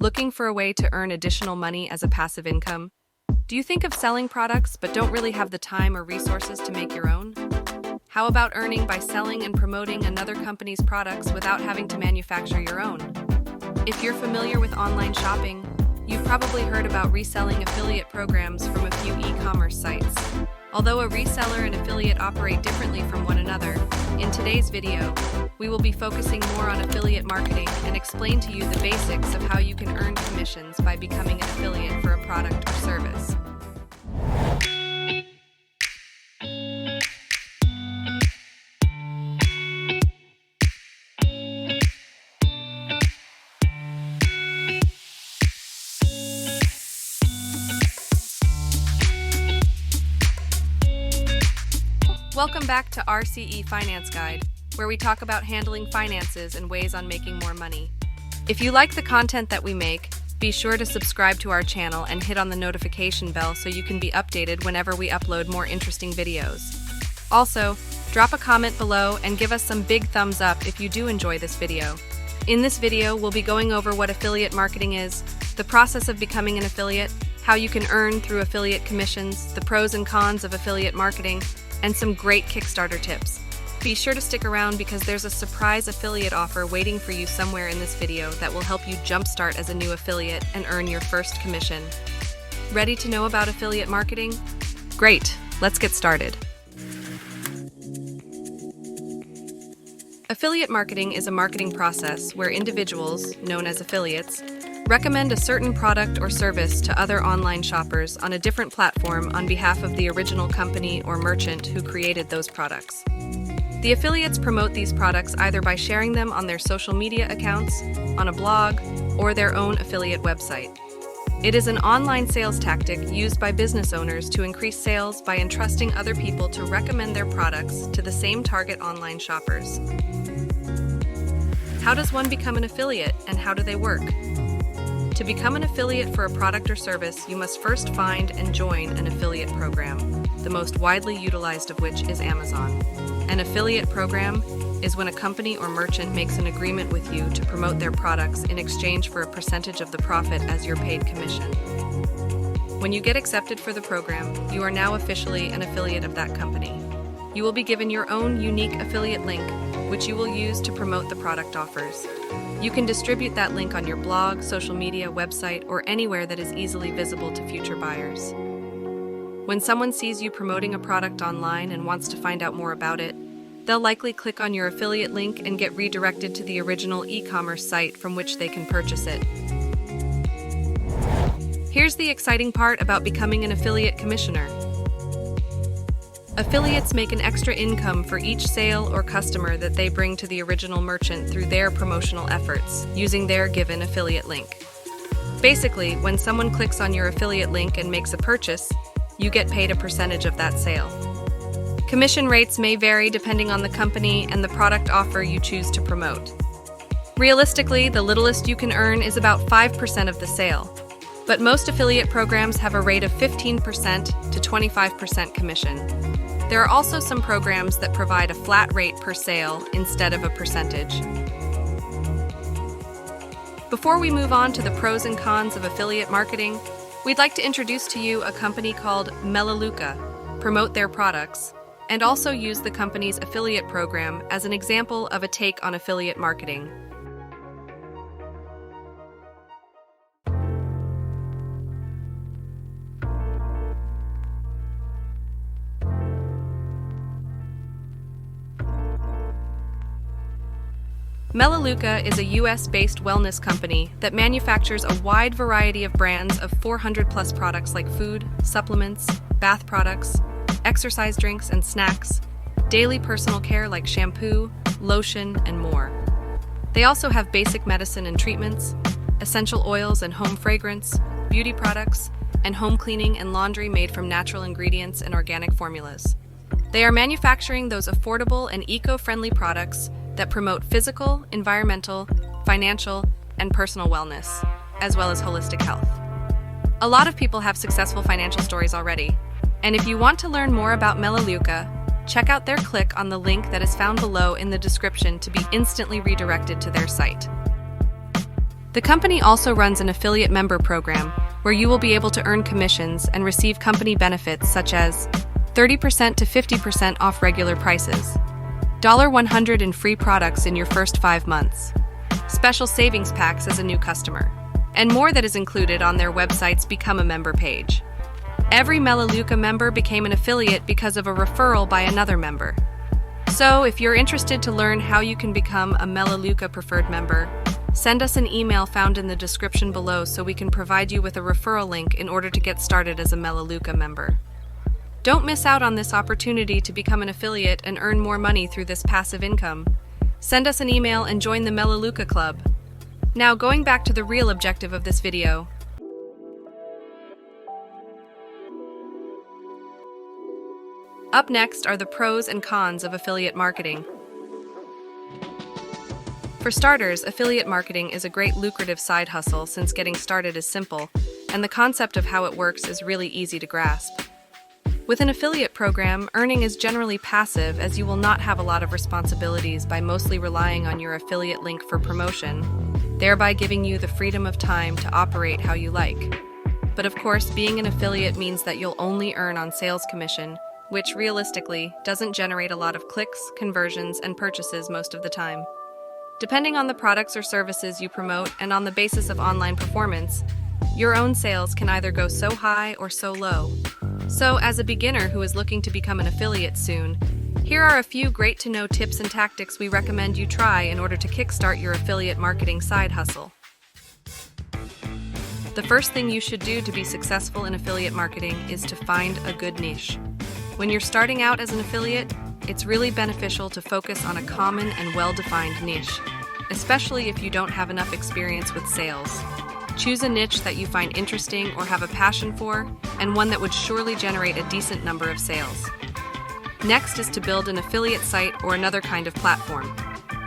Looking for a way to earn additional money as a passive income? Do you think of selling products but don't really have the time or resources to make your own? How about earning by selling and promoting another company's products without having to manufacture your own? If you're familiar with online shopping, you've probably heard about reselling affiliate programs from a few e-commerce sites. Although a reseller and affiliate operate differently from one another, in today's video, we will be focusing more on affiliate marketing and explain to you the basics of how you can earn commissions by becoming an affiliate for a product or service. Welcome back to RCE Finance Guide, where we talk about handling finances and ways on making more money. If you like the content that we make, be sure to subscribe to our channel and hit on the notification bell so you can be updated whenever we upload more interesting videos. Also, drop a comment below and give us some big thumbs up if you do enjoy this video. In this video, we'll be going over what affiliate marketing is, the process of becoming an affiliate, how you can earn through affiliate commissions, the pros and cons of affiliate marketing, and some great Kickstarter tips. Be sure to stick around because there's a surprise affiliate offer waiting for you somewhere in this video that will help you jumpstart as a new affiliate and earn your first commission. Ready to know about affiliate marketing? Great, let's get started. Affiliate marketing is a marketing process where individuals, known as affiliates, recommend a certain product or service to other online shoppers on a different platform on behalf of the original company or merchant who created those products. The affiliates promote these products either by sharing them on their social media accounts, on a blog, or their own affiliate website. It is an online sales tactic used by business owners to increase sales by entrusting other people to recommend their products to the same target online shoppers. How does one become an affiliate and how do they work? To become an affiliate for a product or service, you must first find and join an affiliate program, the most widely utilized of which is Amazon. An affiliate program is when a company or merchant makes an agreement with you to promote their products in exchange for a percentage of the profit as your paid commission. When you get accepted for the program, you are now officially an affiliate of that company. You will be given your own unique affiliate link, which you will use to promote the product offers. You can distribute that link on your blog, social media, website, or anywhere that is easily visible to future buyers. When someone sees you promoting a product online and wants to find out more about it, they'll likely click on your affiliate link and get redirected to the original e-commerce site from which they can purchase it. Here's the exciting part about becoming an affiliate commissioner. Affiliates make an extra income for each sale or customer that they bring to the original merchant through their promotional efforts, using their given affiliate link. Basically, when someone clicks on your affiliate link and makes a purchase, you get paid a percentage of that sale. Commission rates may vary depending on the company and the product offer you choose to promote. Realistically, the littlest you can earn is about 5% of the sale, but most affiliate programs have a rate of 15% to 25% commission. There are also some programs that provide a flat rate per sale instead of a percentage. Before we move on to the pros and cons of affiliate marketing, we'd like to introduce to you a company called Melaleuca, promote their products, and also use the company's affiliate program as an example of a take on affiliate marketing. Melaleuca is a US-based wellness company that manufactures a wide variety of brands of 400-plus products like food, supplements, bath products, exercise drinks and snacks, daily personal care like shampoo, lotion, and more. They also have basic medicine and treatments, essential oils and home fragrance, beauty products, and home cleaning and laundry made from natural ingredients and organic formulas. They are manufacturing those affordable and eco-friendly products that promote physical, environmental, financial, and personal wellness, as well as holistic health. A lot of people have successful financial stories already, and if you want to learn more about Melaleuca, check out their click on the link that is found below in the description to be instantly redirected to their site. The company also runs an affiliate member program where you will be able to earn commissions and receive company benefits such as 30% to 50% off regular prices, $100 in free products in your first 5 months, special savings packs as a new customer, and more that is included on their website's Become a Member page. Every Melaleuca member became an affiliate because of a referral by another member. So, if you're interested to learn how you can become a Melaleuca preferred member, send us an email found in the description below so we can provide you with a referral link in order to get started as a Melaleuca member. Don't miss out on this opportunity to become an affiliate and earn more money through this passive income. Send us an email and join the Melaleuca Club. Now, going back to the real objective of this video. Up next are the pros and cons of affiliate marketing. For starters, affiliate marketing is a great lucrative side hustle since getting started is simple, and the concept of how it works is really easy to grasp. With an affiliate program, earning is generally passive as you will not have a lot of responsibilities by mostly relying on your affiliate link for promotion, thereby giving you the freedom of time to operate how you like. But of course, being an affiliate means that you'll only earn on sales commission, which realistically doesn't generate a lot of clicks, conversions, and purchases most of the time. Depending on the products or services you promote and on the basis of online performance, your own sales can either go so high or so low. So, as a beginner who is looking to become an affiliate soon, here are a few great-to-know tips and tactics we recommend you try in order to kickstart your affiliate marketing side hustle. The first thing you should do to be successful in affiliate marketing is to find a good niche. When you're starting out as an affiliate, it's really beneficial to focus on a common and well-defined niche, especially if you don't have enough experience with sales. Choose a niche that you find interesting or have a passion for, and one that would surely generate a decent number of sales. Next is to build an affiliate site or another kind of platform.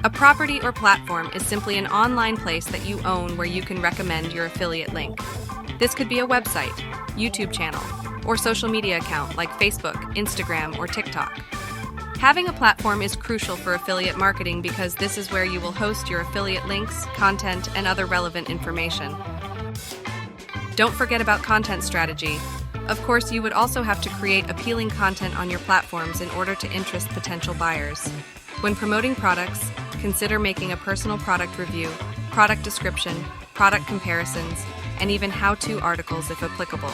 A property or platform is simply an online place that you own where you can recommend your affiliate link. This could be a website, YouTube channel, or social media account like Facebook, Instagram, or TikTok. Having a platform is crucial for affiliate marketing because this is where you will host your affiliate links, content, and other relevant information. Don't forget about content strategy. Of course, you would also have to create appealing content on your platforms in order to interest potential buyers. When promoting products, consider making a personal product review, product description, product comparisons, and even how-to articles if applicable.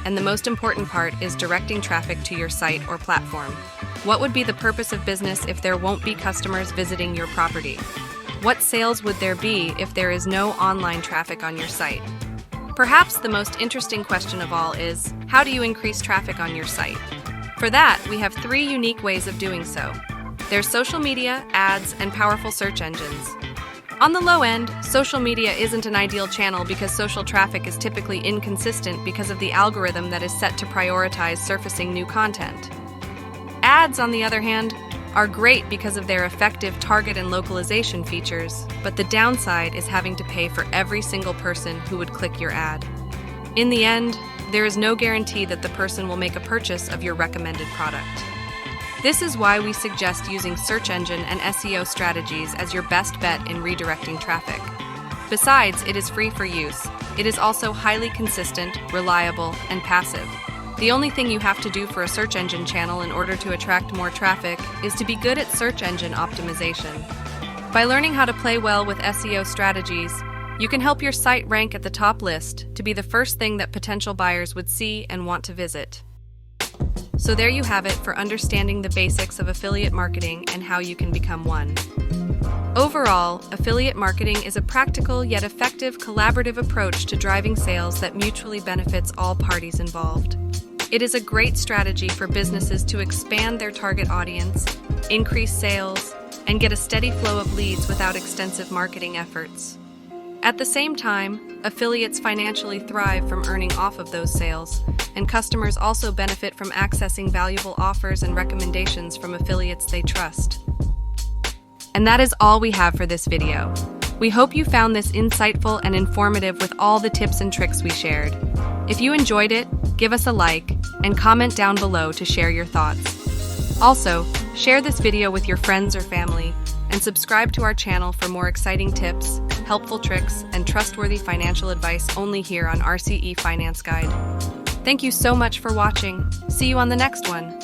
And the most important part is directing traffic to your site or platform. What would be the purpose of business if there won't be customers visiting your property? What sales would there be if there is no online traffic on your site? Perhaps the most interesting question of all is, how do you increase traffic on your site? For that, we have 3 unique ways of doing so. There's social media, ads, and powerful search engines. On the low end, social media isn't an ideal channel because social traffic is typically inconsistent because of the algorithm that is set to prioritize surfacing new content. Ads, on the other hand, are great because of their effective target and localization features, but the downside is having to pay for every single person who would click your ad. In the end, there is no guarantee that the person will make a purchase of your recommended product. This is why we suggest using search engine and SEO strategies as your best bet in redirecting traffic. Besides, it is free for use. It is also highly consistent, reliable, and passive. The only thing you have to do for a search engine channel in order to attract more traffic is to be good at search engine optimization. By learning how to play well with SEO strategies, you can help your site rank at the top list to be the first thing that potential buyers would see and want to visit. So there you have it for understanding the basics of affiliate marketing and how you can become one. Overall, affiliate marketing is a practical yet effective collaborative approach to driving sales that mutually benefits all parties involved. It is a great strategy for businesses to expand their target audience, increase sales, and get a steady flow of leads without extensive marketing efforts. At the same time, affiliates financially thrive from earning off of those sales, and customers also benefit from accessing valuable offers and recommendations from affiliates they trust. And that is all we have for this video. We hope you found this insightful and informative with all the tips and tricks we shared. If you enjoyed it, give us a like and comment down below to share your thoughts. Also, share this video with your friends or family, and subscribe to our channel for more exciting tips, helpful tricks, and trustworthy financial advice only here on RCE Finance Guide. Thank you so much for watching. See you on the next one.